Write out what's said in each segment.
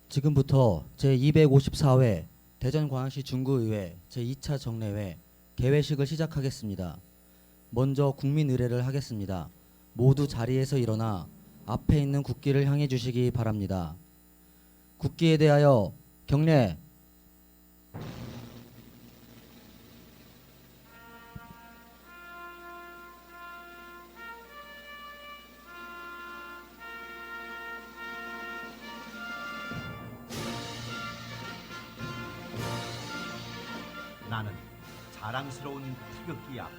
지금부터 제254회 대전광역시 중구의회 제2차 정례회 개회식을 시작하겠습니다. 먼저 국민의례를 하겠습니다. 모두 자리에서 일어나 앞에 있는 국기를 향해 주시기 바랍니다. 국기에 대하여 경례. 나는 자랑스러운 태극기 앞에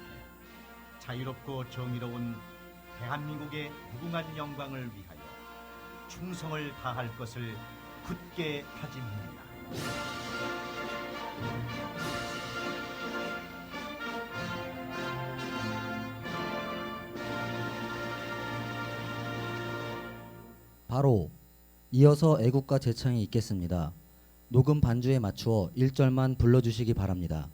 자유롭고 정의로운 대한민국의 무궁한 영광을 위하여 충성을 다할 것을 굳게 다짐합니다. 바로 이어서 애국가 제창이 있겠습니다. 녹음 반주에 맞추어 1절만 불러주시기 바랍니다.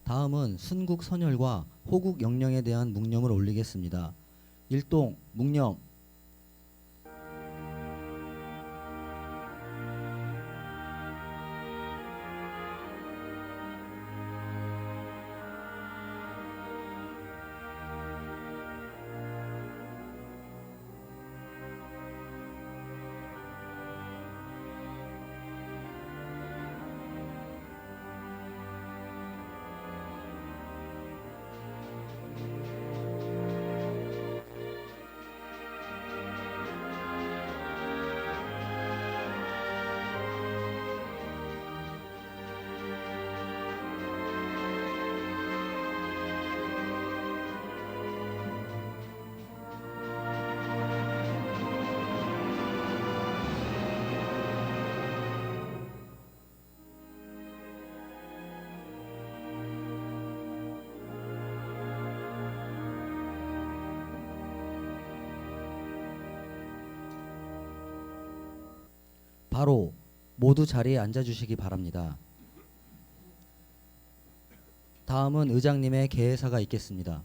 다음은 순국 선열과 호국 영령에 대한 묵념을 올리겠습니다. 일동 묵념. 바로 모두 자리에 앉아주시기 바랍니다. 다음은 의장님의 개회사가 있겠습니다.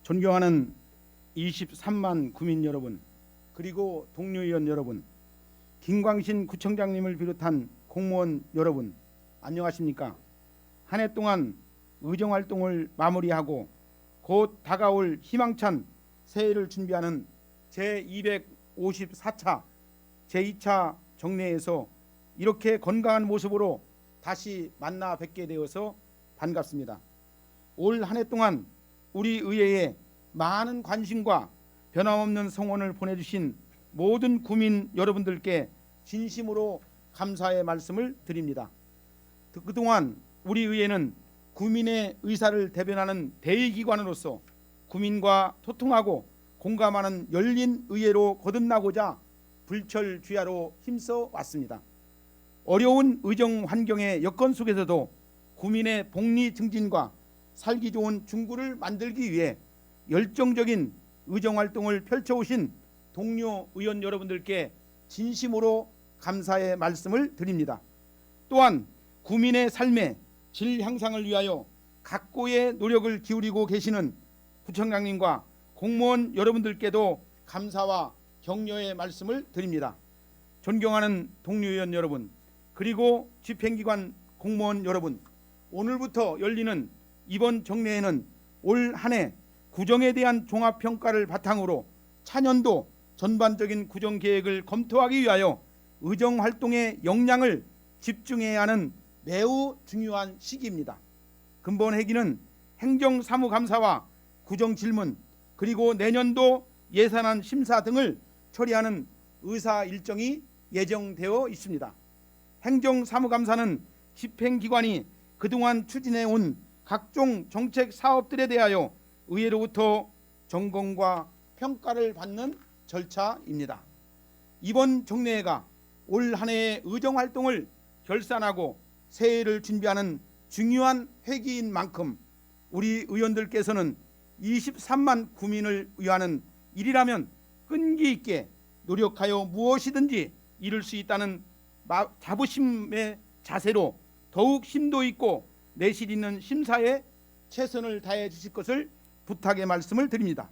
존경하는 23만 구민 여러분, 그리고 동료의원 여러분, 김광신 구청장님을 비롯한 공무원 여러분, 안녕하십니까? 한 해 동안 의정활동을 마무리하고 곧 다가올 희망찬 새해를 준비하는 제254차 제2차 정례에서 이렇게 건강한 모습으로 다시 만나 뵙게 되어서 반갑습니다. 올 한 해 동안 우리 의회에 많은 관심과 변함없는 성원을 보내주신 모든 구민 여러분들께 진심으로 감사의 말씀을 드립니다. 그동안 우리 의회는 구민의 의사를 대변하는 대의기관으로서 구민과 소통하고 공감하는 열린 의회로 거듭나고자 불철주야로 힘써 왔습니다. 어려운 의정 환경의 여건 속에서도 구민의 복리 증진과 살기 좋은 중구를 만들기 위해 열정적인 의정활동을 펼쳐오신 동료 의원 여러분들께 진심으로 감사의 말씀을 드립니다. 또한 구민의 삶의 질 향상을 위하여 각고의 노력을 기울이고 계시는 구청장님과 공무원 여러분들께도 감사와 격려의 말씀을 드립니다. 존경하는 동료 의원 여러분, 그리고 집행기관 공무원 여러분, 오늘부터 열리는 이번 정례에는 올 한 해 구정에 대한 종합평가를 바탕으로 차년도 전반적인 구정계획을 검토하기 위하여 의정활동의 역량을 집중해야 하는 매우 중요한 시기입니다. 근본 회기는 행정사무감사와 구정질문 그리고 내년도 예산안 심사 등을 처리하는 의사 일정이 예정되어 있습니다. 행정사무감사는 집행기관이 그동안 추진해온 각종 정책 사업들에 대하여 의회로부터 점검과 평가를 받는 절차입니다. 이번 정례회가 올 한 해의 의정활동을 결산하고 새해를 준비하는 중요한 회기인 만큼 우리 의원들께서는 23만 구민을 위하는 일이라면 끈기 있게 노력하여 무엇이든지 이룰 수 있다는 자부심의 자세로 더욱 심도 있고 내실 있는 심사에 최선을 다해 주실 것을 부탁의 말씀을 드립니다.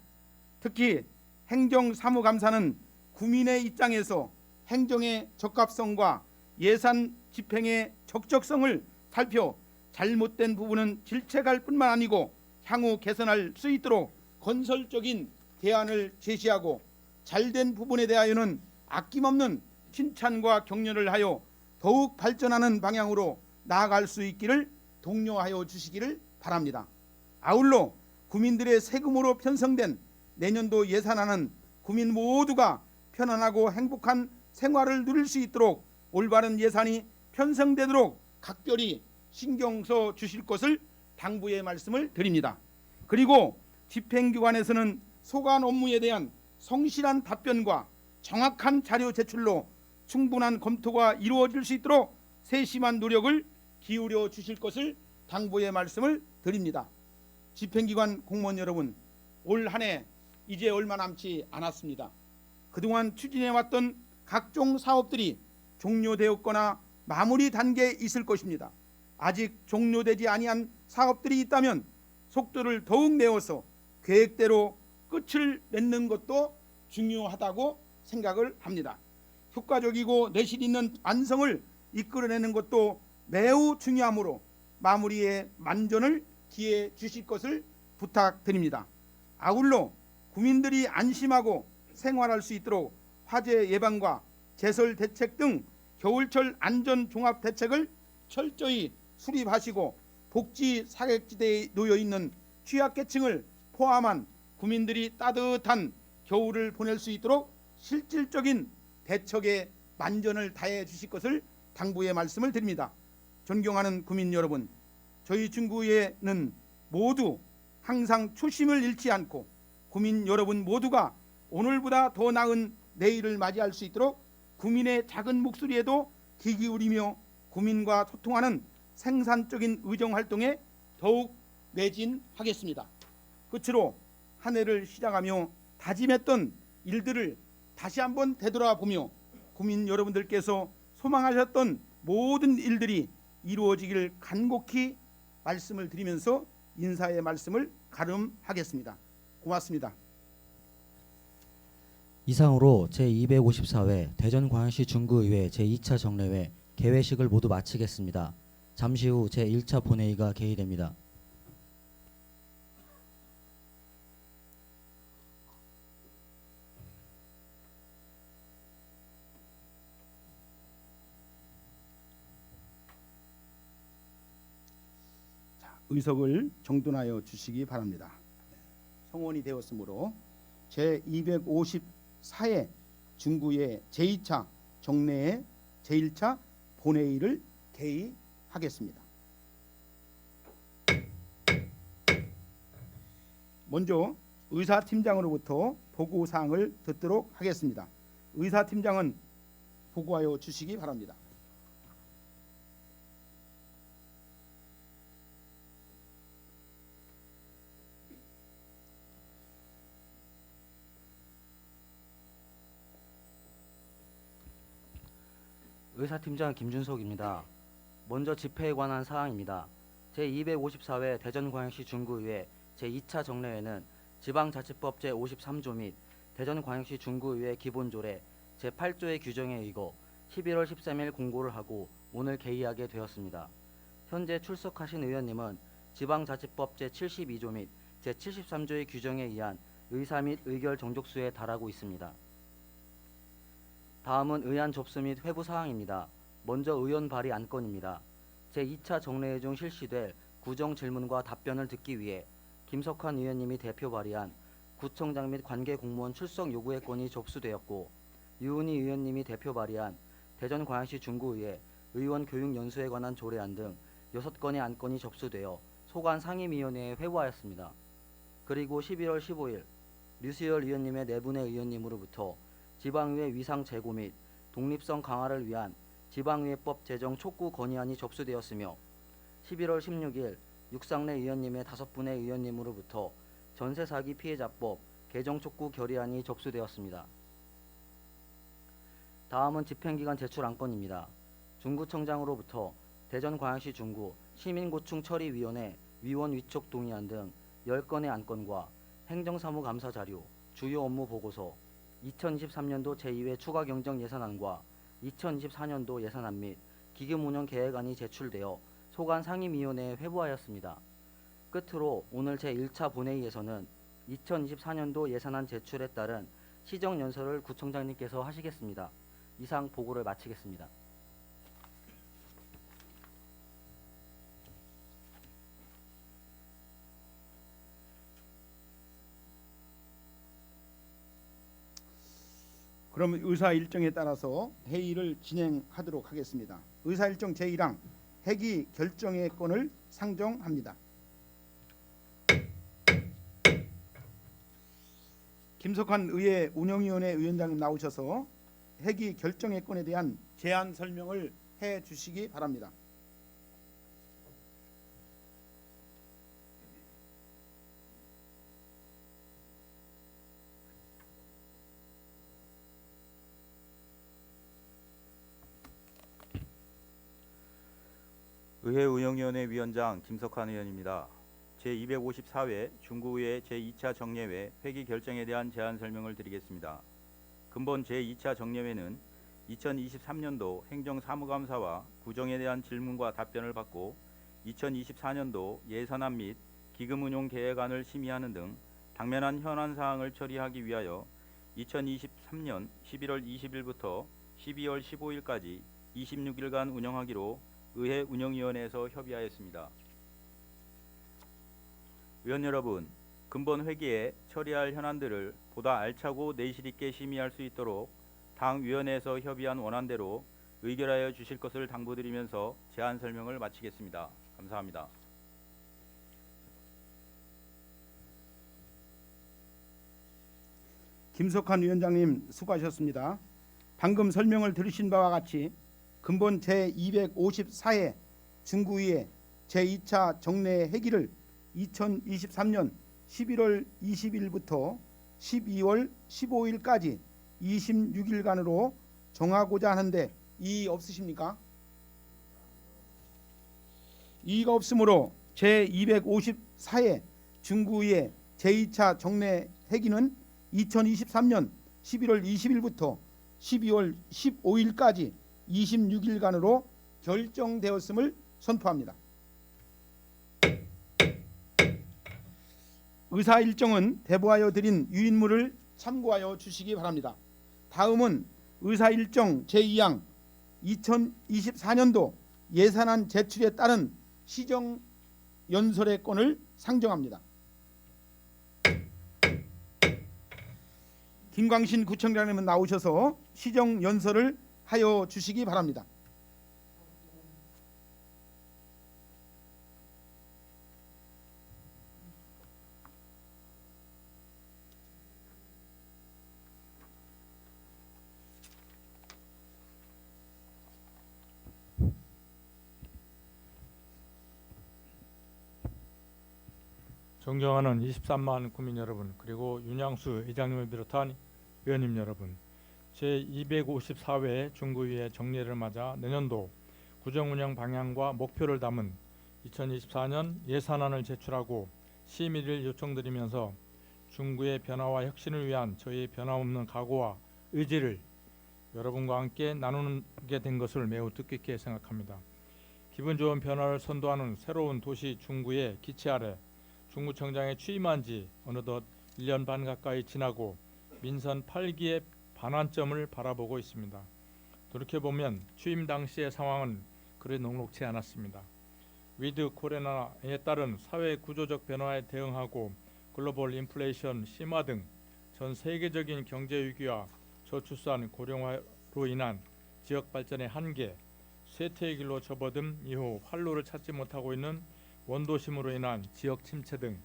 특히 행정사무감사는 구민의 입장에서 행정의 적합성과 예산 집행의 적적성을 살펴 잘못된 부분은 질책할 뿐만 아니고 향후 개선할 수 있도록 건설적인 대안을 제시하고 잘된 부분에 대하여는 아낌없는 칭찬과 격려를 하여 더욱 발전하는 방향으로 나아갈 수 있기를 독려하여 주시기를 바랍니다. 아울러 구민들의 세금으로 편성된 내년도 예산안은 구민 모두가 편안하고 행복한 생활을 누릴 수 있도록 올바른 예산이 편성되도록 각별히 신경 써 주실 것을 당부의 말씀을 드립니다. 그리고 집행기관에서는 소관 업무에 대한 성실한 답변과 정확한 자료 제출로 충분한 검토가 이루어질 수 있도록 세심한 노력을 기울여 주실 것을 당부의 말씀을 드립니다. 집행기관 공무원 여러분, 올 한 해 이제 얼마 남지 않았습니다. 그동안 추진해왔던 각종 사업들이 종료되었거나 마무리 단계에 있을 것입니다. 아직 종료되지 아니한 사업들이 있다면 속도를 더욱 내어서 계획대로 끝을 맺는 것도 중요하다고 생각을 합니다. 효과적이고 내실 있는 완성을 이끌어내는 것도 매우 중요하므로 마무리에 만전을 기해 주실 것을 부탁드립니다. 아울러 국민들이 안심하고 생활할 수 있도록 화재 예방과 제설 대책 등 겨울철 안전 종합 대책을 철저히 수립하시고 복지 사각지대에 놓여 있는 취약계층을 포함한 국민들이 따뜻한 겨울을 보낼 수 있도록 실질적인 대책에 만전을 다해 주실 것을 당부의 말씀을 드립니다. 존경하는 국민 여러분, 저희 중구에는 모두 항상 초심을 잃지 않고 국민 여러분 모두가 오늘보다 더 나은 내일을 맞이할 수 있도록 국민의 작은 목소리에도 귀 기울이며 국민과 소통하는 생산적인 의정활동에 더욱 매진하겠습니다. 끝으로 한 해를 시작하며 다짐했던 일들을 다시 한번 되돌아보며 국민 여러분들께서 소망하셨던 모든 일들이 이루어지기를 간곡히 말씀을 드리면서 인사의 말씀을 가름하겠습니다. 고맙습니다. 이상으로 제254회 대전광역시 중구의회 제2차 정례회 개회식을 모두 마치겠습니다. 잠시 후 제1차 본회의가 개의됩니다. 의석을 정돈하여 주시기 바랍니다. 성원이 되었으므로 제254회 중구의 제2차 정례회 제1차 본회의를 개의하겠습니다. 먼저 의사팀장으로부터 보고사항을 듣도록 하겠습니다. 의사팀장은 보고하여 주시기 바랍니다. 의사팀장 김준석입니다. 먼저 집회에 관한 사항입니다. 제254회 대전광역시 중구의회 제2차 정례회는 지방자치법 제53조 및 대전광역시 중구의회 기본조례 제8조의 규정에 의거 11월 13일 공고를 하고 오늘 개의하게 되었습니다. 현재 출석하신 의원님은 지방자치법 제72조 및 제73조의 규정에 의한 의사 및 의결 정족수에 달하고 있습니다. 다음은 의안 접수 및 회부 사항입니다. 먼저 의원 발의 안건입니다. 제2차 정례회 중 실시될 구정 질문과 답변을 듣기 위해 김석환 의원님이 대표 발의한 구청장 및 관계 공무원 출석 요구의 건이 접수되었고, 유은희 의원님이 대표 발의한 대전광역시 중구의회 의원 교육 연수에 관한 조례안 등 6건의 안건이 접수되어 소관 상임위원회에 회부하였습니다. 그리고 11월 15일 류수열 의원님의 4분의 의원님으로부터 지방의회 위상 제고 및 독립성 강화를 위한 지방의회법 제정 촉구 건의안이 접수되었으며, 11월 16일 육상래 의원님의 5분의 의원님으로부터 전세사기 피해자법 개정 촉구 결의안이 접수되었습니다. 다음은 집행기관 제출 안건입니다. 중구청장으로부터 대전광역시 중구 시민고충처리위원회 위원 위촉 동의안 등 10건의 안건과 행정사무감사 자료, 주요 업무 보고서, 2023년도 제2회 추가경정 예산안과 2024년도 예산안 및 기금운영 계획안이 제출되어 소관 상임위원회에 회부하였습니다. 끝으로 오늘 제1차 본회의에서는 2024년도 예산안 제출에 따른 시정연설을 구청장님께서 하시겠습니다. 이상 보고를 마치겠습니다. 그럼 의사 일정에 따라서 회의를 진행하도록 하겠습니다. 의사 일정 제1항 회기 결정의 건을 상정합니다. 김석환 의회 운영위원회 위원장님 나오셔서 회기 결정의 건에 대한 제안 설명을 해 주시기 바랍니다. 의회운영위원회 위원장 김석환 의원입니다. 제254회 중구의회 제2차 정례회 회기 결정에 대한 제안 설명을 드리겠습니다. 근본 제2차 정례회는 2023년도 행정사무감사와 구정에 대한 질문과 답변을 받고 2024년도 예산안 및 기금운용 계획안을 심의하는 등 당면한 현안사항을 처리하기 위하여 2023년 11월 20일부터 12월 15일까지 26일간 운영하기로 의회 운영위원회에서 협의하였습니다. 의원 여러분, 근본 회기에 처리할 현안들을 보다 알차고 내실 있게 심의할 수 있도록 당 위원회에서 협의한 원안대로 의결하여 주실 것을 당부드리면서 제안 설명을 마치겠습니다. 감사합니다. 김석환 위원장님 수고하셨습니다. 방금 설명을 들으신 바와 같이 근본 제254회 중구의회 제2차 정례 회기를 2023년 11월 20일부터 12월 15일까지 26일간으로 정하고자 하는데 이의 없으십니까? 이의가 없으므로 제254회 중구의회 제2차 정례 회기는 2023년 11월 20일부터 12월 15일까지 26일간으로 결정되었음을 선포합니다. 의사 일정은 대부하여 드린 유인물을 참고하여 주시기 바랍니다. 다음은 의사 일정 제2항 2024년도 예산안 제출에 따른 시정 연설의 건을 상정합니다. 김광신 구청장님은 나오셔서 시정 연설을 하여 주시기 바랍니다. 존경하는 23만 국민 여러분, 그리고 윤양수 회장님을 비롯한 의원님 여러분, 제254회 중구의회 정례를 맞아 내년도 구정운영 방향과 목표를 담은 2024년 예산안을 제출하고 심의를 요청드리면서 중구의 변화와 혁신을 위한 저희의 변함없는 각오와 의지를 여러분과 함께 나누게 된 것을 매우 뜻깊게 생각합니다. 기분 좋은 변화를 선도하는 새로운 도시 중구의 기치 아래 중구청장에 취임한 지 어느덧 1년 반 가까이 지나고 민선 8기의 반환점을 바라보고 있습니다. 돌이켜보면 취임 당시의 상황은 그리 녹록지 않았습니다. 위드 코로나에 따른 사회 구조적 변화에 대응하고 글로벌 인플레이션 심화 등 전 세계적인 경제 위기와 저출산 고령화로 인한 지역 발전의 한계, 쇠퇴의 길로 접어든 이후 활로를 찾지 못하고 있는 원도심으로 인한 지역 침체 등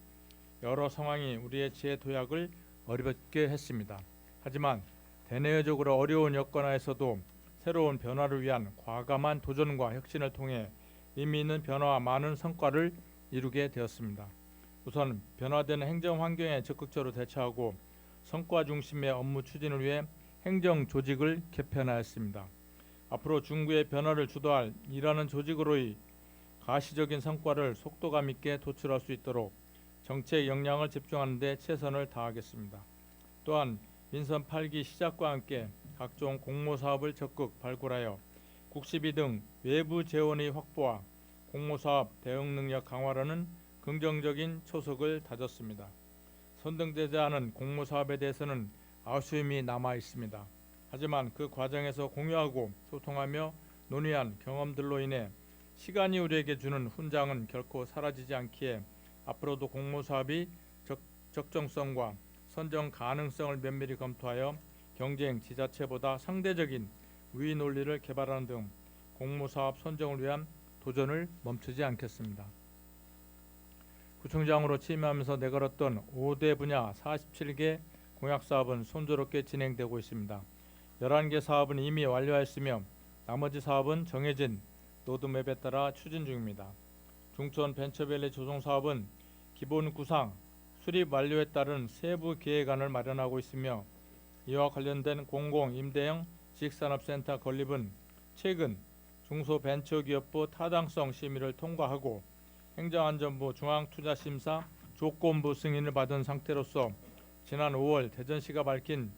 여러 상황이 우리의 지혜 도약을 어렵게 했습니다. 하지만 대내외적으로 어려운 여건하에서도 새로운 변화를 위한 과감한 도전과 혁신을 통해 의미 있는 변화와 많은 성과를 이루게 되었습니다. 우선 변화되는 행정 환경에 적극적으로 대처하고 성과 중심의 업무 추진을 위해 행정 조직을 개편하였습니다. 앞으로 중구의 변화를 주도할 일하는 조직으로의 가시적인 성과를 속도감 있게 도출할 수 있도록 정책 역량을 집중하는 데 최선을 다하겠습니다. 또한 민선 8기 시작과 함께 각종 공모사업을 적극 발굴하여 국시비 등 외부 재원의 확보와 공모사업 대응 능력 강화라는 긍정적인 초석을 다졌습니다. 선정되지 않은 공모사업에 대해서는 아쉬움이 남아 있습니다. 하지만 그 과정에서 공유하고 소통하며 논의한 경험들로 인해 시간이 우리에게 주는 훈장은 결코 사라지지 않기에 앞으로도 공모사업이 적정성과 선정 가능성을 면밀히 검토하여 경쟁 지자체보다 상대적인 우위 논리를 개발하는 등 공모사업 선정을 위한 도전을 멈추지 않겠습니다. 구청장으로 취임하면서 내걸었던 5대 분야 47개 공약사업은 순조롭게 진행되고 있습니다. 11개 사업은 이미 완료하였으며 나머지 사업은 정해진 로드맵에 따라 추진 중입니다. 중천 벤처밸리 조성사업은 기본 구상, 수립 완료에 따른 세부 계획안을 마련하고 있으며 이와 관련된 공공 임대형 지식산업센터 건립은 최근 중소벤처기업부 타당성 심의를 통과하고 행정안전부 중앙투자심사 조건부 승인을 받은 상태로서 지난 5월 대전시가 밝힌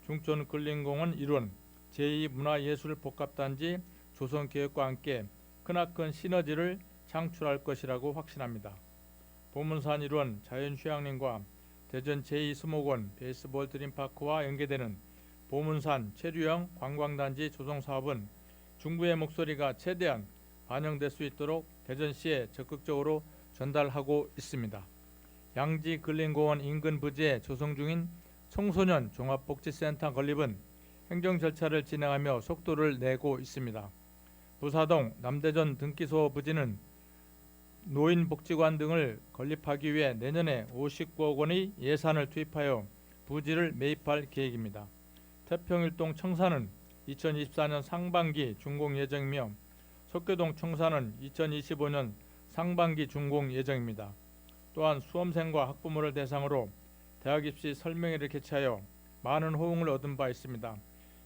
중촌근린공원 일원 제2문화예술복합단지 조성계획과 함께 크나큰 시너지를 창출할 것이라고 확신합니다. 보문산 일원 자연휴양림과 대전 제2수목원 베이스볼 드림파크와 연계되는 보문산 체류형 관광단지 조성사업은 중구의 목소리가 최대한 반영될 수 있도록 대전시에 적극적으로 전달하고 있습니다. 양지 근린공원 인근 부지에 조성 중인 청소년 종합복지센터 건립은 행정 절차를 진행하며 속도를 내고 있습니다. 부사동 남대전 등기소 부지는 노인복지관 등을 건립하기 위해 내년에 59억 원의 예산을 투입하여 부지를 매입할 계획입니다. 태평일동 청사는 2024년 상반기 준공 예정이며 석교동 청사는 2025년 상반기 준공 예정입니다. 또한 수험생과 학부모를 대상으로 대학 입시 설명회를 개최하여 많은 호응을 얻은 바 있습니다.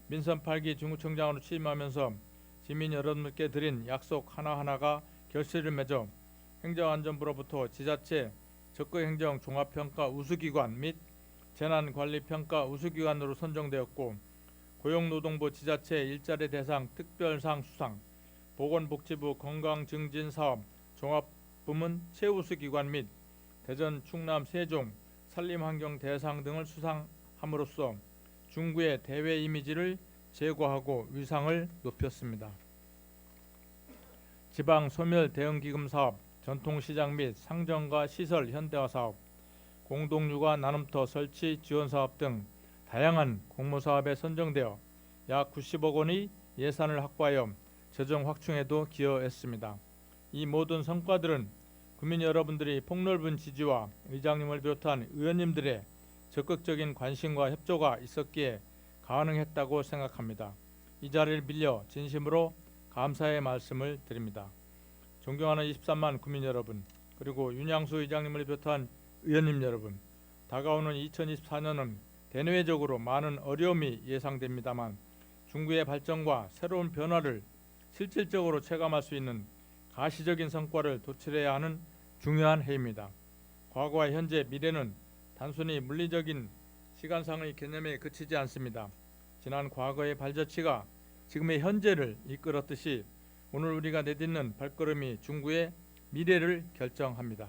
민선 8기 중구청장으로 취임하면서 시민 여러분께 드린 약속 하나하나가 결실을 맺어 행정안전부로부터 지자체 적극행정 종합평가 우수기관 및 재난관리평가 우수기관으로 선정되었고 고용노동부 지자체 일자리 대상 특별상 수상, 보건복지부 건강증진사업 종합부문 최우수기관 및 대전, 충남, 세종 산림환경 대상 등을 수상함으로써 중구의 대외 이미지를 제고하고 위상을 높였습니다. 지방 소멸 대응기금 사업, 전통시장 및 상점과 시설 현대화 사업, 공동육아 나눔터 설치 지원 사업 등 다양한 공모사업에 선정되어 약 90억 원의 예산을 확보하여 재정 확충에도 기여했습니다. 이 모든 성과들은 국민 여러분들이 폭넓은 지지와 의장님을 비롯한 의원님들의 적극적인 관심과 협조가 있었기에 가능했다고 생각합니다. 이 자리를 빌려 진심으로 감사의 말씀을 드립니다. 존경하는 23만 국민 여러분, 그리고 윤양수 의장님을 비롯한 의원님 여러분, 다가오는 2024년은 대내외적으로 많은 어려움이 예상됩니다만 중구의 발전과 새로운 변화를 실질적으로 체감할 수 있는 가시적인 성과를 도출해야 하는 중요한 해입니다. 과거와 현재, 미래는 단순히 물리적인 시간상의 개념에 그치지 않습니다. 지난 과거의 발자취가 지금의 현재를 이끌었듯이 오늘 우리가 내딛는 발걸음이 중구의 미래를 결정합니다.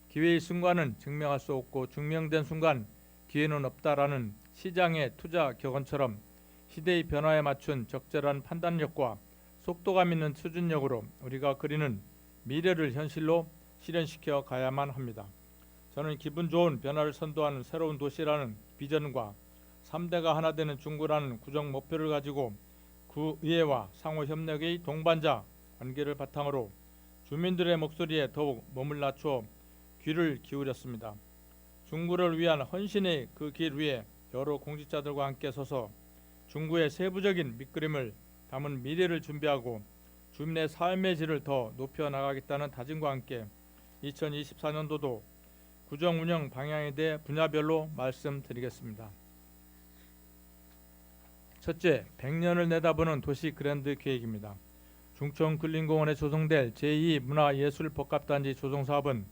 기회의 순간은 증명할 수 없고 증명된 순간 기회는 없다라는 시장의 투자 격언처럼 시대의 변화에 맞춘 적절한 판단력과 속도감 있는 추진력으로 우리가 그리는 미래를 현실로 실현시켜 가야만 합니다. 저는 기분 좋은 변화를 선도하는 새로운 도시라는 비전과 3대가 하나 되는 중구라는 구정 목표를 가지고 구의회와 상호협력의 동반자 관계를 바탕으로 주민들의 목소리에 더욱 몸을 낮추어 귀를 기울였습니다. 중구를 위한 헌신의 그 길 위에 여러 공직자들과 함께 서서 중구의 세부적인 밑그림을 담은 미래를 준비하고 주민의 삶의 질을 더 높여나가겠다는 다짐과 함께 2024년도도 구정 운영 방향에 대해 분야별로 말씀드리겠습니다. 첫째, 100년을 내다보는 도시 그랜드 계획입니다. 중천근린공원에 조성될 제2문화예술복합단지 조성사업은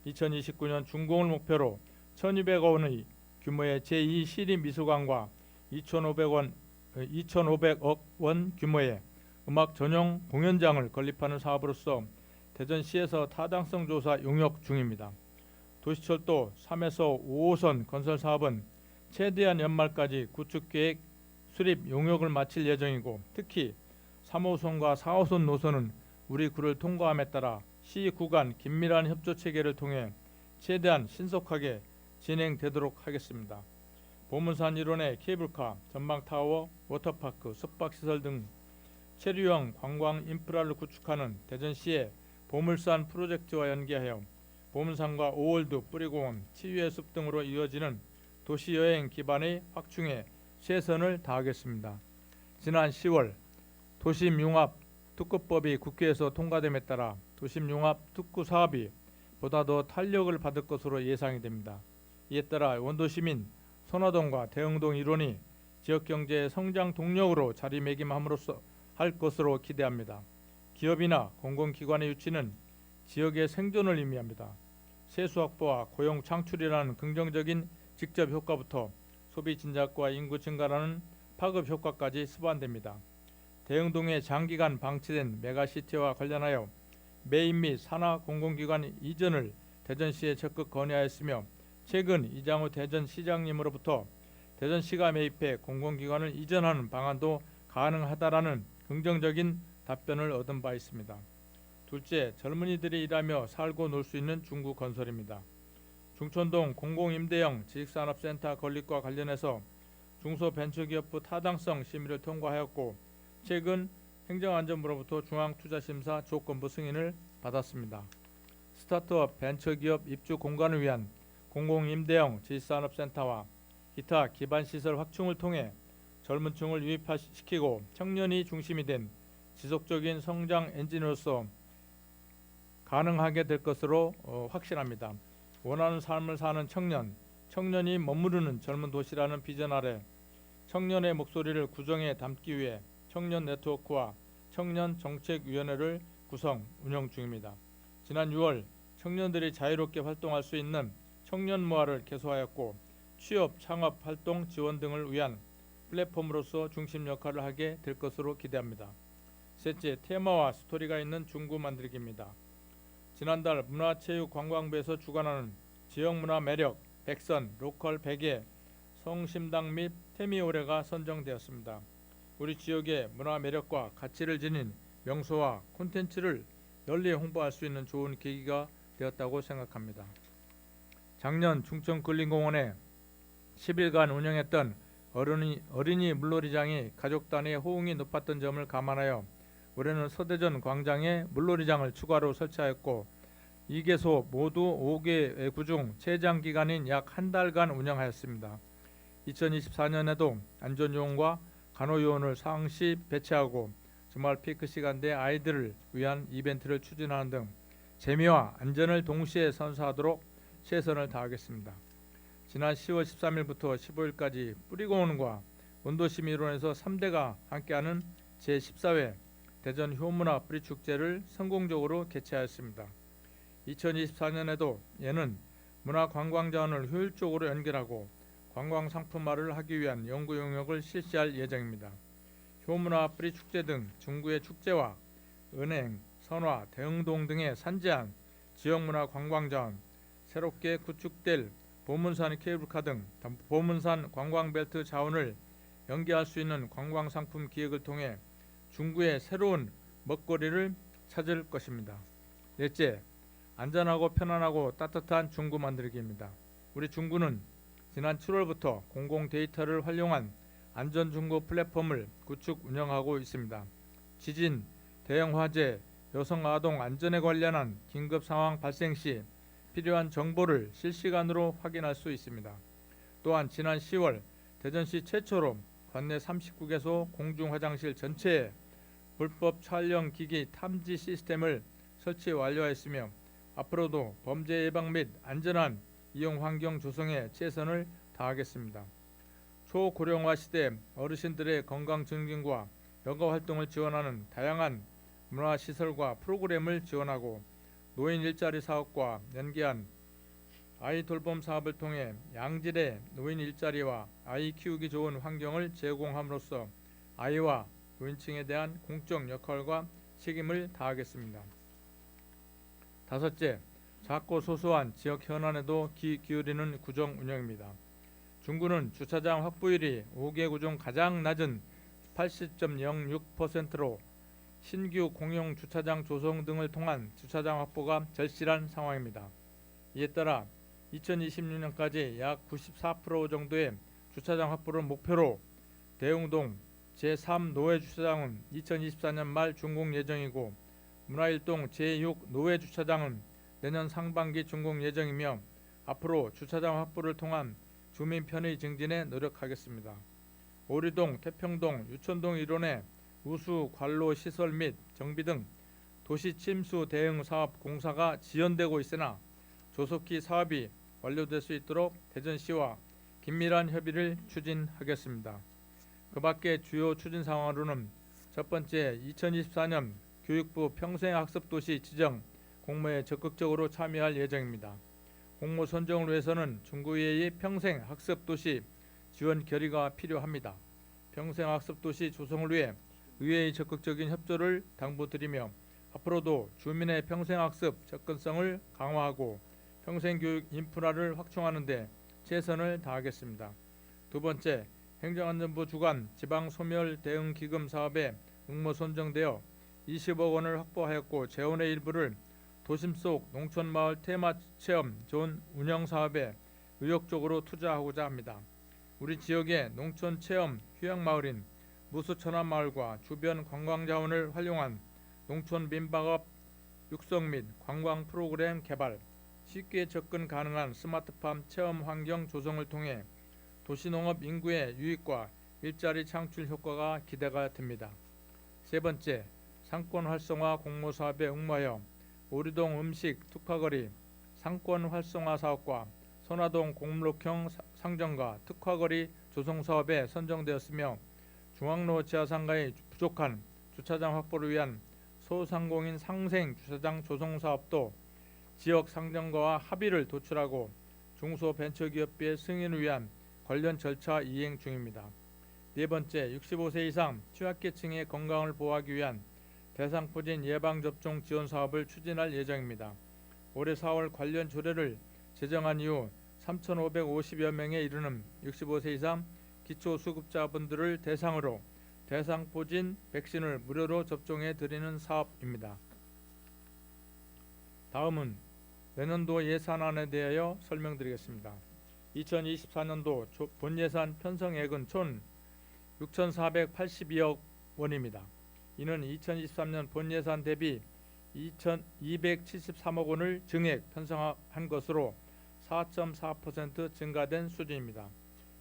2029년 준공을 목표로 1,200억 원의 규모의 제2시립미술관과 2,500억 원 규모의 음악 전용 공연장을 건립하는 사업으로서 대전시에서 타당성 조사 용역 중입니다. 도시철도 3에서 5호선 건설 사업은 최대한 연말까지 구축계획 수립 용역을 마칠 예정이고, 특히 3호선과 4호선 노선은 우리 구를 통과함에 따라 시 구간 긴밀한 협조 체계를 통해 최대한 신속하게 진행되도록 하겠습니다. 보문산 일원의 케이블카, 전방타워, 워터파크, 숙박시설 등 체류형 관광 인프라를 구축하는 대전시의 보물산 프로젝트와 연계하여 보문산과 오월드, 뿌리공원, 치유의 숲 등으로 이어지는 도시여행 기반의 확충에 최선을 다하겠습니다. 지난 10월 도심융합 특구법이 국회에서 통과됨에 따라 도심융합 특구 사업이 보다 더 탄력을 받을 것으로 예상이 됩니다. 이에 따라 원도시민 선화동과 대흥동 일원이 지역경제의 성장 동력으로 자리매김함으로써 할 것으로 기대합니다. 기업이나 공공기관의 유치는 지역의 생존을 의미합니다. 세수 확보와 고용 창출이라는 긍정적인 직접 효과부터 소비 진작과 인구 증가라는 파급 효과까지 수반됩니다. 대흥동에 장기간 방치된 메가시티와 관련하여 매입 및 산하 공공기관 이전을 대전시에 적극 건의하였으며, 최근 이장우 대전시장님으로부터 대전시가 매입해 공공기관을 이전하는 방안도 가능하다라는 긍정적인 답변을 얻은 바 있습니다. 둘째, 젊은이들이 일하며 살고 놀 수 있는 중구 건설입니다. 중천동 공공임대형 지식산업센터 건립과 관련해서 중소벤처기업부 타당성 심의를 통과하였고, 최근 행정안전부로부터 중앙투자심사 조건부 승인을 받았습니다. 스타트업 벤처기업 입주 공간을 위한 공공임대형 지식산업센터와 기타 기반시설 확충을 통해 젊은 층을 유입시키고 청년이 중심이 된 지속적인 성장 엔진으로서 가능하게 될 것으로 확신합니다. 원하는 삶을 사는 청년이 머무르는 젊은 도시라는 비전 아래 청년의 목소리를 구정에 담기 위해 청년 네트워크와 청년 정책위원회를 구성 운영 중입니다. 지난 6월 청년들이 자유롭게 활동할 수 있는 청년모아를 개소하였고, 취업, 창업, 활동 지원 등을 위한 플랫폼으로서 중심 역할을 하게 될 것으로 기대합니다. 셋째, 테마와 스토리가 있는 중구 만들기입니다. 지난달 문화체육관광부에서 주관하는 지역문화 매력, 백선, 로컬 100의 성심당 및 테미올해가 선정되었습니다. 우리 지역의 문화 매력과 가치를 지닌 명소와 콘텐츠를 널리 홍보할 수 있는 좋은 계기가 되었다고 생각합니다. 작년 중천근린공원에 10일간 운영했던 어린이 물놀이장이 가족 단위의 호응이 높았던 점을 감안하여 올해는 서대전 광장에 물놀이장을 추가로 설치하였고, 2개소 모두 5개 구중 최장 기간인 약 한 달간 운영하였습니다. 2024년에도 안전요원과 간호요원을 상시 배치하고 주말 피크 시간대 아이들을 위한 이벤트를 추진하는 등 재미와 안전을 동시에 선사하도록 최선을 다하겠습니다. 지난 10월 13일부터 15일까지 뿌리공원과 원도시민원에서 3대가 함께하는 제14회 대전 효문화 뿌리축제를 성공적으로 개최하였습니다. 2024년에도 예는 문화관광자원을 효율적으로 연결하고 관광상품화를 하기 위한 연구 용역을 실시할 예정입니다. 효문화 뿌리축제 등 중구의 축제와 은행, 선화, 대흥동 등에 산재한 지역문화관광자원, 새롭게 구축될 보문산 케이블카 등 보문산 관광벨트 자원을 연계할 수 있는 관광상품 기획을 통해 중구의 새로운 먹거리를 찾을 것입니다. 넷째, 안전하고 편안하고 따뜻한 중구 만들기입니다. 우리 중구는 지난 7월부터 공공 데이터를 활용한 안전중구 플랫폼을 구축 운영하고 있습니다. 지진, 대형 화재, 여성 아동 안전에 관련한 긴급 상황 발생 시 필요한 정보를 실시간으로 확인할 수 있습니다. 또한 지난 10월 대전시 최초로 관내 39개소 공중화장실 전체에 불법 촬영 기기 탐지 시스템을 설치 완료하였으며 앞으로도 범죄 예방 및 안전한 이용 환경 조성에 최선을 다하겠습니다. 초고령화 시대 어르신들의 건강 증진과 여가 활동을 지원하는 다양한 문화시설과 프로그램을 지원하고 노인 일자리 사업과 연계한 아이 돌봄 사업을 통해 양질의 노인 일자리와 아이 키우기 좋은 환경을 제공함으로써 아이와 노인층에 대한 공적 역할과 책임을 다하겠습니다. 다섯째, 작고 소소한 지역 현안에도 귀 기울이는 구정 운영입니다. 중구는 주차장 확보율이 5개구 중 가장 낮은 80.06%로 신규 공용 주차장 조성 등을 통한 주차장 확보가 절실한 상황입니다. 이에 따라 2026년까지 약 94% 정도의 주차장 확보를 목표로 대웅동 제3 노회 주차장은 2024년 말 준공 예정이고 문화일동 제6 노회 주차장은 내년 상반기 준공 예정이며 앞으로 주차장 확보를 통한 주민 편의 증진에 노력하겠습니다. 오리동, 태평동, 유천동 일원의 우수 관로 시설 및 정비 등 도시 침수 대응 사업 공사가 지연되고 있으나 조속히 사업이 완료될 수 있도록 대전시와 긴밀한 협의를 추진하겠습니다. 그 밖에 주요 추진 사항으로는 첫 번째, 2024년 교육부 평생학습도시 지정 공모에 적극적으로 참여할 예정입니다. 공모 선정을 위해서는 중구의회의 평생학습도시 지원 결의가 필요합니다. 평생학습도시 조성을 위해 의회의 적극적인 협조를 당부드리며 앞으로도 주민의 평생학습 접근성을 강화하고 평생교육 인프라를 확충하는 데 최선을 다하겠습니다. 두 번째, 행정안전부 주관 지방소멸 대응기금 사업에 응모 선정되어 20억 원을 확보하였고 재원의 일부를 도심 속 농촌마을 테마체험 존 운영사업에 의욕적으로 투자하고자 합니다. 우리 지역의 농촌체험 휴양마을인 무수천안마을과 주변 관광자원을 활용한 농촌 민박업 육성 및 관광 프로그램 개발, 쉽게 접근 가능한 스마트팜 체험 환경 조성을 통해 도시농업 인구의 유익과 일자리 창출 효과가 기대가 됩니다. 세 번째, 상권 활성화 공모 사업에 응모하여 오리동 음식 특화거리 상권 활성화 사업과 선화동 공록형 상점가 특화거리 조성 사업에 선정되었으며 중앙로 지하상가의 부족한 주차장 확보를 위한 소상공인 상생 주차장 조성 사업도 지역 상점가와 합의를 도출하고 중소벤처기업부의 승인을 위한 관련 절차 이행 중입니다. 네 번째, 65세 이상 취약계층의 건강을 보호하기 위한 대상포진 예방접종 지원 사업을 추진할 예정입니다. 올해 4월 관련 조례를 제정한 이후 3,550여 명에 이르는 65세 이상 기초수급자분들을 대상으로 대상포진 백신을 무료로 접종해 드리는 사업입니다. 다음은 내년도 예산안에 대하여 설명드리겠습니다. 2024년도 본예산 편성액은 총 6,482억 원입니다. 이는 2023년 본예산 대비 2,273억 원을 증액 편성한 것으로 4.4% 증가된 수준입니다.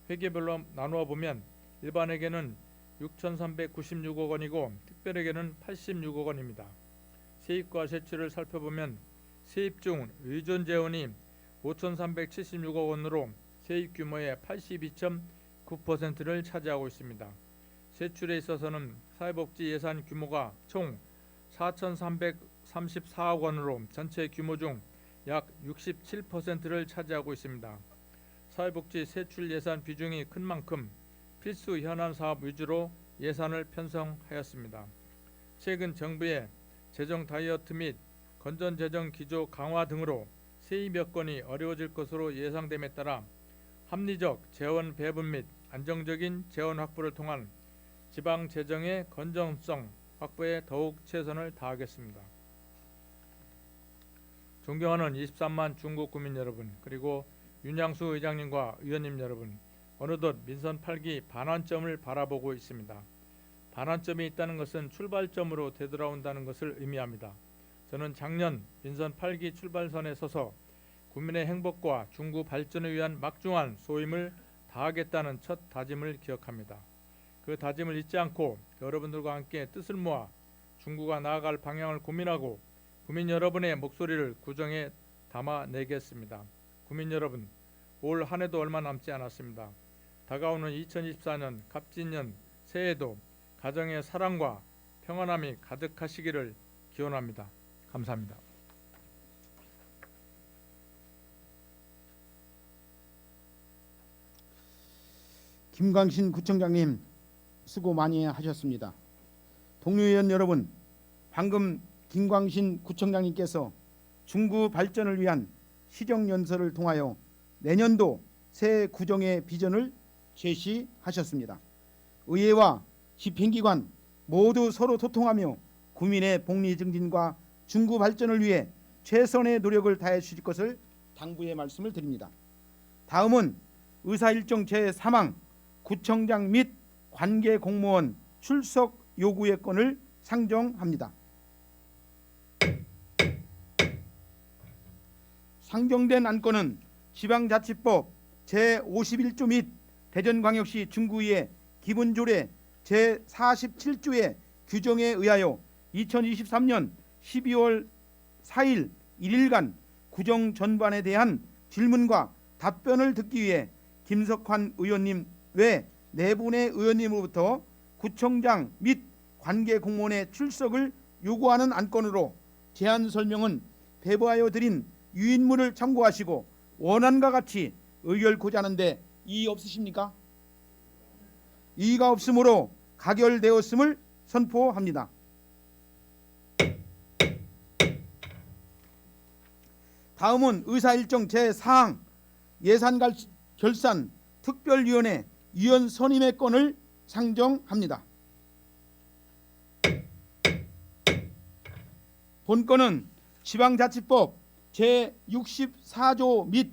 회계별로 나누어 보면 일반에게는 6,396억 원이고 특별에게는 86억 원입니다. 세입과 세출을 살펴보면 세입 중 의존 재원이 5,376억 원으로 세입 규모의 82.9%를 차지하고 있습니다. 세출에 있어서는 사회복지 예산 규모가 총 4,334억 원으로 전체 규모 중 약 67%를 차지하고 있습니다. 사회복지 세출 예산 비중이 큰 만큼 필수 현안 사업 위주로 예산을 편성하였습니다. 최근 정부의 재정 다이어트 및 건전재정 기조 강화 등으로 세입 여건이 어려워질 것으로 예상됨에 따라 합리적 재원 배분 및 안정적인 재원 확보를 통한 지방 재정의 건전성 확보에 더욱 최선을 다하겠습니다. 존경하는 23만 중국 구민 여러분, 그리고 윤양수 의장님과 의원님 여러분, 어느덧 민선 8기 반환점을 바라보고 있습니다. 반환점이 있다는 것은 출발점으로 되돌아온다는 것을 의미합니다. 저는 작년 민선 8기 출발선에 서서 국민의 행복과 중구 발전을 위한 막중한 소임을 다하겠다는 첫 다짐을 기억합니다. 그 다짐을 잊지 않고 여러분들과 함께 뜻을 모아 중구가 나아갈 방향을 고민하고 국민 여러분의 목소리를 구정에 담아내겠습니다. 국민 여러분, 올 한 해도 얼마 남지 않았습니다. 다가오는 2024년 갑진년 새해에도 가정의 사랑과 평안함이 가득하시기를 기원합니다. 감사합니다. 김광신 구청장님 수고 많이 하셨습니다. 동료 의원 여러분, 방금 김광신 구청장님께서 중구 발전을 위한 시정연설을 통하여 내년도 새 구정의 비전을 제시하셨습니다. 의회와 집행기관 모두 서로 소통하며 국민의 복리 증진과 중구 발전을 위해 최선의 노력을 다해 주실 것을 당부의 말씀을 드립니다. 다음은 의사일정 제3항 구청장 및 관계 공무원 출석 요구의 건을 상정합니다. 상정된 안건은 지방자치법 제51조 및 대전광역시 중구의 기본조례 제47조의 규정에 의하여 2023년 12월 4일 1일간 구정 전반에 대한 질문과 답변을 듣기 위해 김석환 의원님 외 4분의 의원님으로부터 구청장 및 관계 공무원의 출석을 요구하는 안건으로 제안 설명은 배부하여 드린 유인물을 참고하시고 원안과 같이 의결코자 하는데 이의 없으십니까? 이의가 없으므로 가결되었음을 선포합니다. 다음은 의사일정 제4항 예산결산 특별위원회 위원 선임의 건을 상정합니다. 본건은 지방자치법 제64조 및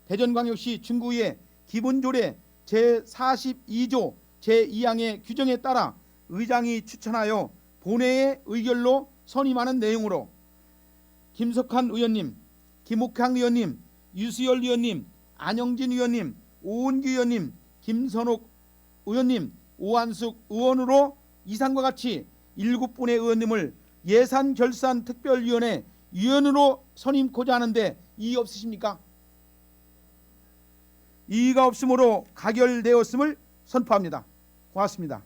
대전광역시 중구의 기본조례 제42조 제2항의 규정에 따라 의장이 추천하여 본회의 의결로 선임하는 내용으로 김석환 의원님, 김옥향 의원님, 유수열 의원님, 안영진 의원님, 오은규 의원님, 김선옥 의원님, 오한숙 의원으로 이상과 같이 7분의 의원님을 예산결산특별위원회 위원으로 선임코자 하는데 이의 없으십니까? 이의가 없으므로 가결되었음을 선포합니다. 고맙습니다.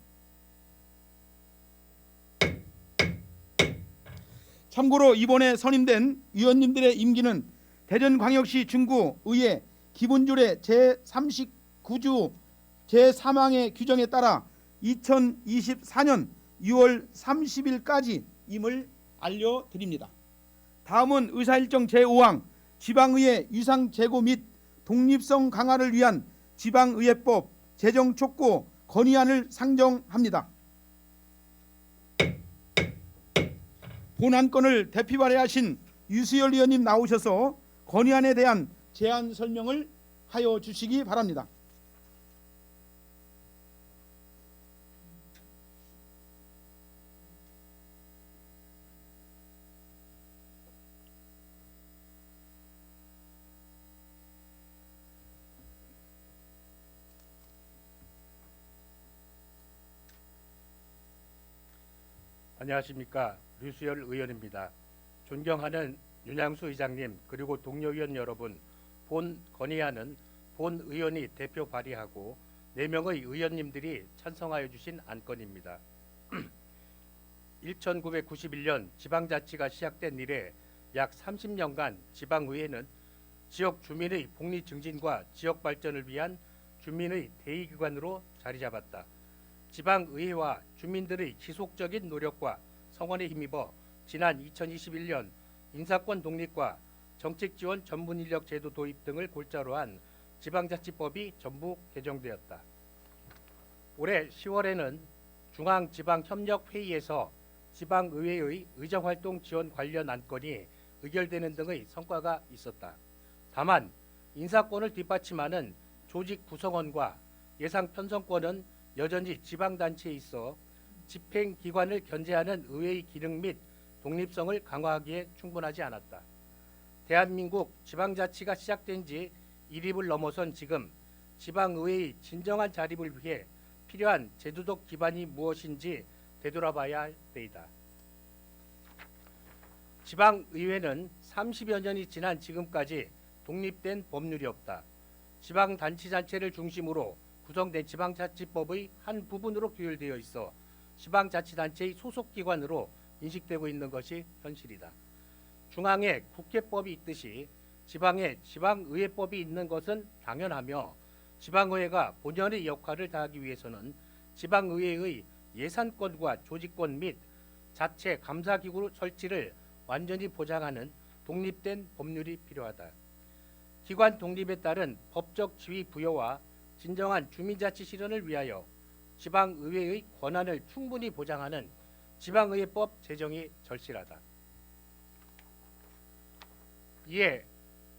참고로 이번에 선임된 위원님들의 임기는 대전광역시 중구의회 기본조례 제39조 제3항의 규정에 따라 2024년 6월 30일까지임을 알려드립니다. 다음은 의사일정 제5항 지방의회 위상제고 및 독립성 강화를 위한 지방의회법 제정촉구 건의안을 상정합니다. 본안건을 대피 발의하신 유수열 의원님 나오셔서 건의안에 대한 제안 설명을 하여 주시기 바랍니다. 안녕하십니까. 류수열 의원입니다. 존경하는 윤양수 의장님 그리고 동료 의원 여러분, 본 건의안은 본 의원이 대표 발의하고 4명의 의원님들이 찬성하여 주신 안건입니다. 1991년 지방자치가 시작된 이래 약 30년간 지방의회는 지역 주민의 복리 증진과 지역 발전을 위한 주민의 대의기관으로 자리 잡았다. 지방의회와 주민들의 지속적인 노력과 성원에 힘입어 지난 2021년 인사권 독립과 정책지원 전문인력 제도 도입 등을 골자로 한 지방자치법이 전부 개정되었다. 올해 10월에는 중앙지방협력회의에서 지방의회의 의정활동 지원 관련 안건이 의결되는 등의 성과가 있었다. 다만 인사권을 뒷받침하는 조직 구성원과 예산 편성권은 여전히 지방단체에 있어 집행기관을 견제하는 의회의 기능 및 독립성을 강화하기에 충분하지 않았다. 대한민국 지방자치가 시작된 지 1입을 넘어선 지금 지방의회의 진정한 자립을 위해 필요한 제도적 기반이 무엇인지 되돌아봐야 할 때이다. 지방의회는 30여 년이 지난 지금까지 독립된 법률이 없다. 지방자치단체를 중심으로 구성된 지방자치법의 한 부분으로 규율되어 있어 지방자치단체의 소속기관으로 인식되고 있는 것이 현실이다. 중앙에 국회법이 있듯이 지방에 지방의회법이 있는 것은 당연하며 지방의회가 본연의 역할을 다하기 위해서는 지방의회의 예산권과 조직권 및 자체 감사기구 설치를 완전히 보장하는 독립된 법률이 필요하다. 기관 독립에 따른 법적 지위 부여와 진정한 주민자치 실현을 위하여 지방의회의 권한을 충분히 보장하는 지방의회법 제정이 절실하다. 이에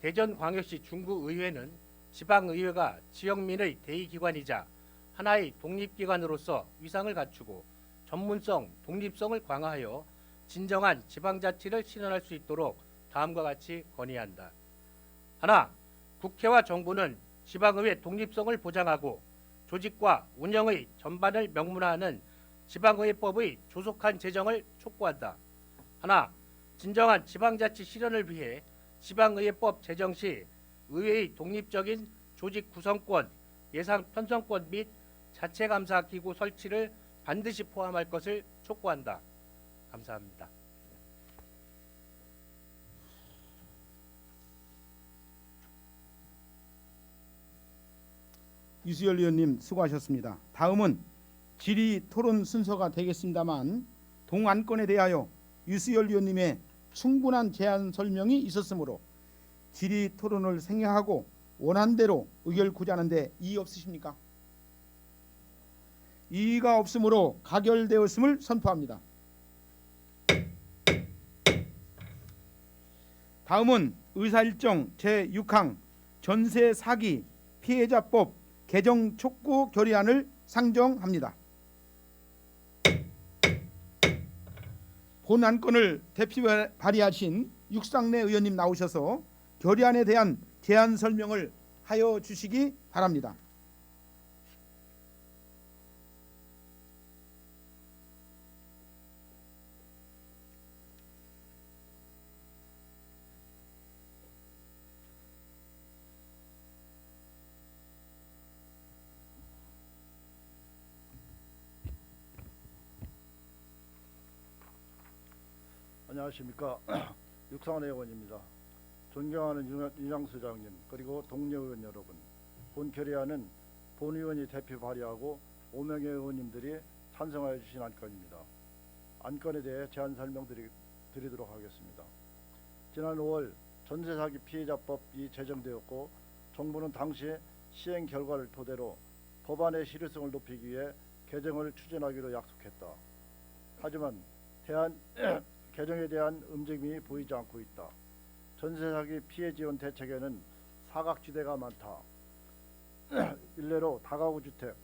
대전광역시 중구의회는 지방의회가 지역민의 대의기관이자 하나의 독립기관으로서 위상을 갖추고 전문성, 독립성을 강화하여 진정한 지방자치를 실현할 수 있도록 다음과 같이 건의한다. 하나, 국회와 정부는 지방의회 독립성을 보장하고 조직과 운영의 전반을 명문화하는 지방의회법의 조속한 제정을 촉구한다. 하나, 진정한 지방자치 실현을 위해 지방의회법 제정 시 의회의 독립적인 조직 구성권, 예산 편성권 및 자체감사기구 설치를 반드시 포함할 것을 촉구한다. 감사합니다. 유수열 의원님 수고하셨습니다. 다음은 질의 토론 순서가 되겠습니다만 동안건에 대하여 유수열 의원님의 충분한 제안 설명이 있었으므로 질의 토론을 생략하고 원안대로 의결 구자하는 데 이의 없으십니까? 이의가 없으므로 가결되었음을 선포합니다. 다음은 의사일정 제6항 전세 사기 피해자법 개정 촉구 결의안을 상정합니다. 본 안건을 대표 발의하신 육상래 의원님 나오셔서 결의안에 대한 제안 설명을 하여 주시기 바랍니다. 안녕하십니까. 육상래 의원입니다. 존경하는 윤양수 장님 그리고 동료 의원 여러분, 본 결의안은 본 의원이 대표 발의하고 5명의 의원님들이 찬성하여 주신 안건입니다. 안건에 대해 제안 설명드리도록 하겠습니다. 지난 5월 전세 사기 피해자법이 제정되었고 정부는 당시 시행 결과를 토대로 법안의 실효성을 높이기 위해 개정을 추진하기로 약속했다. 하지만 개정에 대한 움직임이 보이지 않고 있다. 전세 사기 피해 지원 대책에는 사각지대가 많다. 일례로 다가구 주택,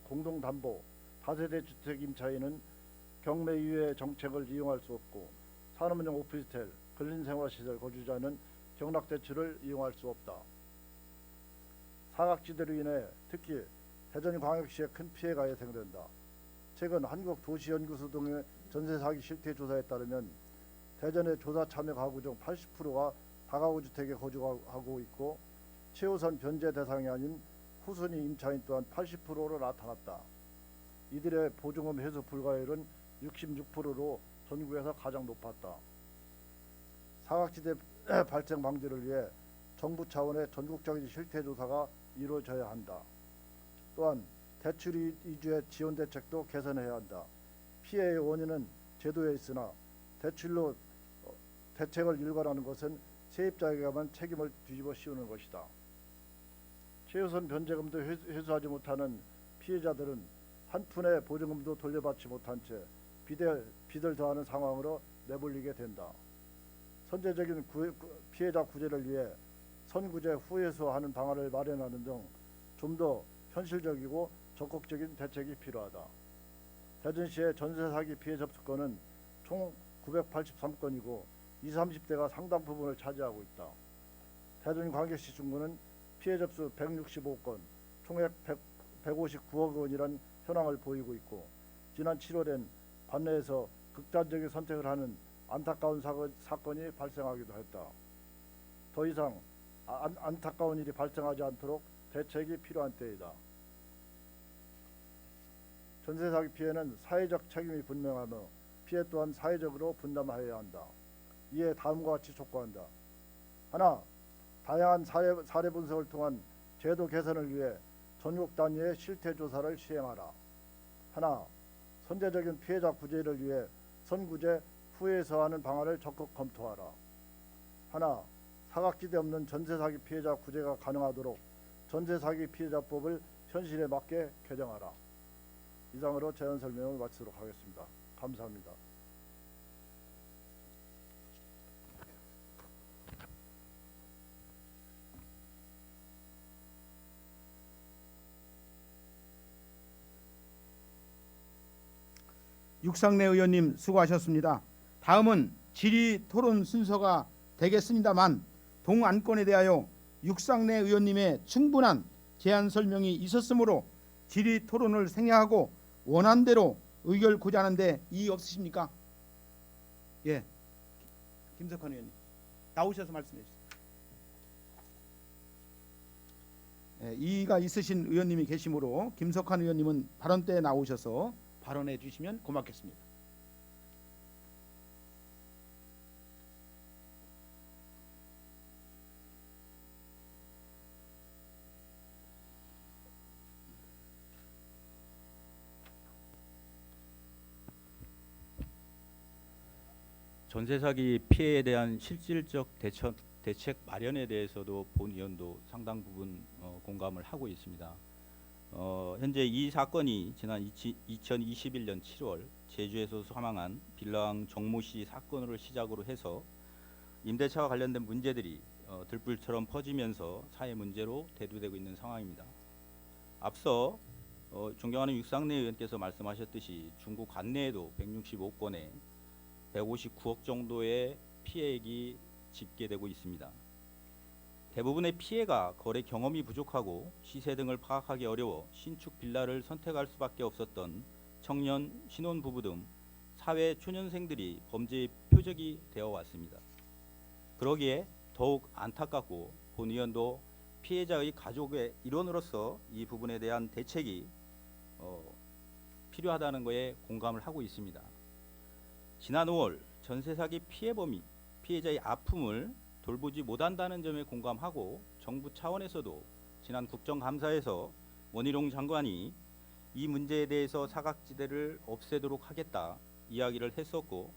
공동담보, 다세대 주택 임차인은 경매 이외의 정책을 이용할 수 없고 산업용 오피스텔, 근린생활시설 거주자는 경락대출을 이용할 수 없다. 사각지대로 인해 특히 대전광역시에 큰 피해가 예상된다. 최근 한국도시연구소 등의 전세 사기 실태 조사에 따르면 대전의 조사 참여 가구 중 80%가 다가구 주택에 거주하고 있고 최우선 변제 대상이 아닌 후순위 임차인 또한 80%로 나타났다. 이들의 보증금 회수 불가율은 66%로 전국에서 가장 높았다. 사각지대 발생 방지를 위해 정부 차원의 전국적인 실태 조사가 이루어져야 한다. 또한 대출 이주의 지원 대책도 개선해야 한다. 피해의 원인은 제도에 있으나 대출로 대책을 일관하는 것은 세입자에게만 책임을 뒤집어 씌우는 것이다. 최우선 변제금도 회수하지 못하는 피해자들은 한 푼의 보증금도 돌려받지 못한 채 빚을 더하는 상황으로 내몰리게 된다. 선제적인 피해자 구제를 위해 선구제 후회수하는 방안을 마련하는 등 좀 더 현실적이고 적극적인 대책이 필요하다. 대전시의 전세 사기 피해 접수건은 총 983건이고 20, 30대가 상당 부분을 차지하고 있다. 대전광역시 중구는 피해 접수 165건, 총액 159억 원이란 현황을 보이고 있고, 지난 7월엔 관내에서 극단적인 선택을 하는 안타까운 사건이 발생하기도 했다. 더 이상 안타까운 일이 발생하지 않도록 대책이 필요한 때이다. 전세 사기 피해는 사회적 책임이 분명하며 피해 또한 사회적으로 분담해야 한다. 이에 다음과 같이 촉구한다. 하나, 다양한 사례 분석을 통한 제도 개선을 위해 전국 단위의 실태 조사를 시행하라. 하나, 선제적인 피해자 구제를 위해 선구제 후회서하는 방안을 적극 검토하라. 하나, 사각지대 없는 전세 사기 피해자 구제가 가능하도록 전세 사기 피해자법을 현실에 맞게 개정하라. 이상으로 제안 설명을 마치도록 하겠습니다. 감사합니다. 육상래 의원님 수고하셨습니다. 다음은 질의 토론 순서가 되겠습니다만 동안건에 대하여 육상래 의원님의 충분한 제안 설명이 있었으므로 질의 토론을 생략하고 원안대로 의결고자 하는데 이의 없으십니까? 예, 김석환 의원님 나오셔서 말씀해 주세요. 예, 이의가 있으신 의원님이 계시므로 김석환 의원님은 발언대에 나오셔서 발언해 주시면 고맙겠습니다. 전세 사기 피해에 대한 실질적 대책 마련에 대해서도 본 의원도 상당 부분 공감을 하고 있습니다. 현재 이 사건이 지난 2021년 7월 제주에서 사망한 빌라왕 정모 씨 사건으로 시작으로 해서 임대차와 관련된 문제들이 들불처럼 퍼지면서 사회 문제로 대두되고 있는 상황입니다. 앞서 존경하는 육상래 의원께서 말씀하셨듯이 중구 관내에도 165건의 159억 정도의 피해액이 집계되고 있습니다. 대부분의 피해가 거래 경험이 부족하고 시세 등을 파악하기 어려워 신축 빌라를 선택할 수밖에 없었던 청년, 신혼부부 등 사회 초년생들이 범죄의 표적이 되어 왔습니다. 그러기에 더욱 안타깝고 본 의원도 피해자의 가족의 일원으로서 이 부분에 대한 대책이 필요하다는 것에 공감을 하고 있습니다. 지난 5월 전세 사기 피해자의 아픔을 돌보지 못한다는 점에 공감하고 정부 차원에서도 지난 국정감사에서 원희룡 장관이 이 문제에 대해서 사각지대를 없애도록 하겠다 이야기를 했었고,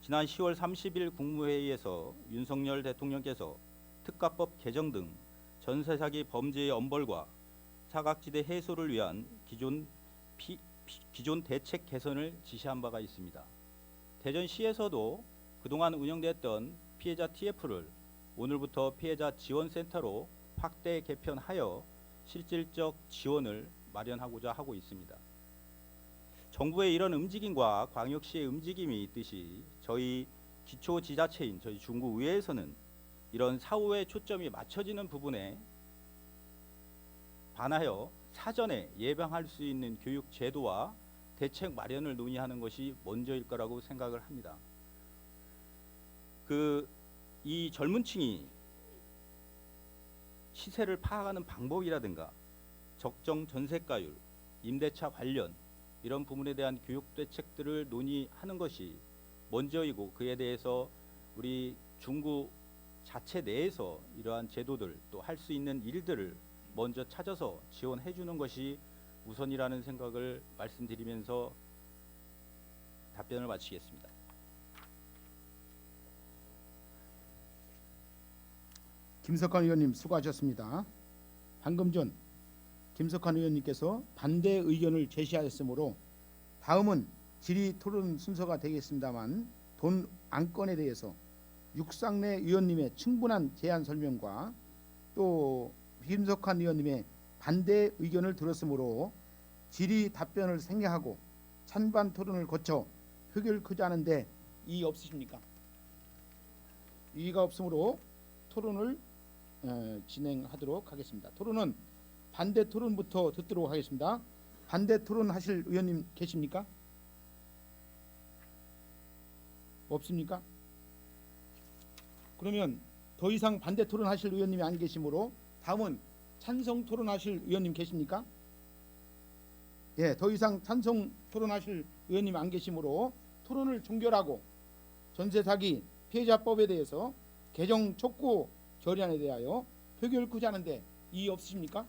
지난 10월 30일 국무회의에서 윤석열 대통령께서 특가법 개정 등 전세 사기 범죄의 엄벌과 사각지대 해소를 위한 기존 대책 개선을 지시한 바가 있습니다. 대전시에서도 그동안 운영됐던 피해자 TF를 오늘부터 피해자 지원센터로 확대 개편하여 실질적 지원을 마련하고자 하고 있습니다. 정부의 이런 움직임과 광역시의 움직임이 있듯이 저희 기초지자체인 저희 중구의회에서는 이런 사후에 초점이 맞춰지는 부분에 반하여 사전에 예방할 수 있는 교육 제도와 대책 마련을 논의하는 것이 먼저일 거라고 생각을 합니다. 이 젊은 층이 시세를 파악하는 방법이라든가 적정 전세가율, 임대차 관련 이런 부분에 대한 교육 대책들을 논의하는 것이 먼저이고, 그에 대해서 우리 중구 자체 내에서 이러한 제도들 또 할 수 있는 일들을 먼저 찾아서 지원해 주는 것이 우선이라는 생각을 말씀드리면서 답변을 마치겠습니다. 김석환 의원님 수고하셨습니다. 방금 전 김석환 의원님께서 반대 의견을 제시하였으므로 다음은 질의 토론 순서가 되겠습니다만 돈 안건에 대해서 육상내 의원님의 충분한 제안 설명과 또 김석환 의원님의 반대 의견을 들었으므로 질의 답변을 생략하고 찬반 토론을 거쳐 표결코자 하는데 이의 없으십니까? 이의가 없으므로 토론을 진행하도록 하겠습니다. 토론은 반대 토론부터 듣도록 하겠습니다. 반대 토론 하실 의원님 계십니까? 없습니까? 그러면 더 이상 반대 토론 하실 의원님이 안 계시므로 다음은 찬성 토론 하실 의원님 계십니까? 예, 더 이상 찬성 토론 하실 의원님 안 계시므로 토론을 종결하고 전세 사기 피해자법에 대해서 개정 촉구 결의안에 대하여 표결코자 하는데 이의 없으십니까?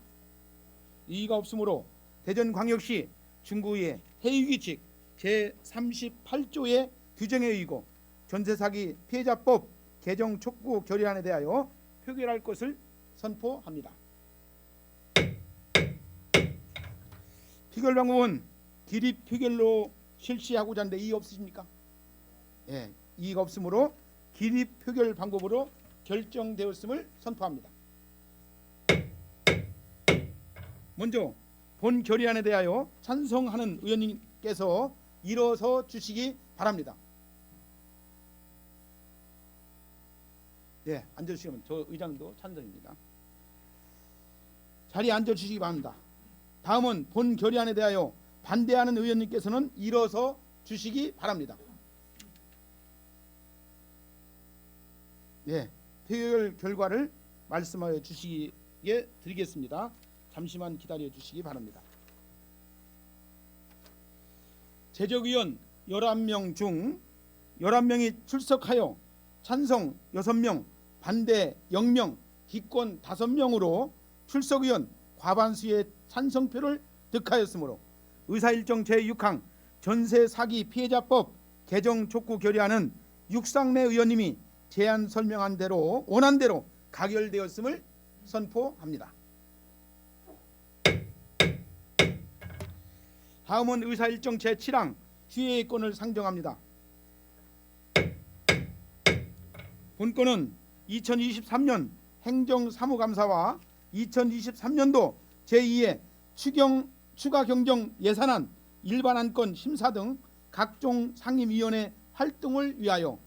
이의가 없으므로 대전광역시 중구의 해유규칙 제38조의 규정에 의거 전세 사기 피해자법 개정 촉구 결의안에 대하여 표결할 것을 선포합니다. 표결 방법은 기립 표결로 실시하고자 하는데 이의 없으십니까? 예, 이의가 없으므로 기립 표결 방법으로 결정되었음을 선포합니다. 먼저 본 결의안에 대하여 찬성하는 의원님께서 일어서 주시기 바랍니다. 예, 앉아주시면 저 의장도 찬성입니다. 자리에 앉아주시기 바랍니다. 다음은 본 결의안에 대하여 반대하는 의원님께서는 일어서 주시기 바랍니다. 예, 표결 결과를 말씀하여 주시기에 드리겠습니다. 잠시만 기다려 주시기 바랍니다. 제적의원 11명 중 11명이 출석하여 찬성 6명, 반대 0명, 기권 5명으로 출석의원 과반수의 찬성표를 득하였으므로 의사일정 제6항 전세 사기 피해자법 개정 촉구 결의안은 육상내 의원님이 제안 설명한 대로 원안대로 가결되었음을 선포합니다. 다음은 의사일정 제7항 휴회의 건을 상정합니다. 본건은 2023년 행정사무감사와 2023년도 제2의 추가 경정 예산안 일반안건 심사 등 각종 상임위원회 활동을 위하여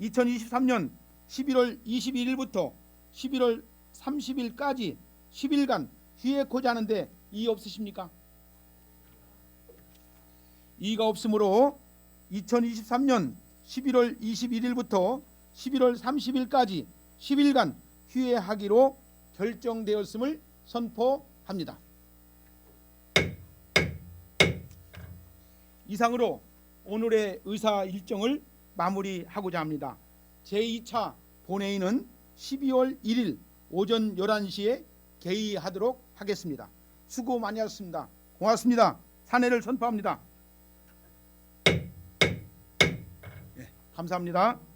2023년 11월 21일부터 11월 30일까지 10일간 휴회코자 하는데 이의 없으십니까? 이의가 없으므로 2023년 11월 21일부터 11월 30일까지 10일간 휴회하기로 결정되었음을 선포합니다. 이상으로 오늘의 의사 일정을 마무리하고자 합니다. 제2차 본회의는 12월 1일 오전 11시에 개의하도록 하겠습니다. 수고 많이 하셨습니다. 고맙습니다. 산회를 선포합니다. 네, 감사합니다.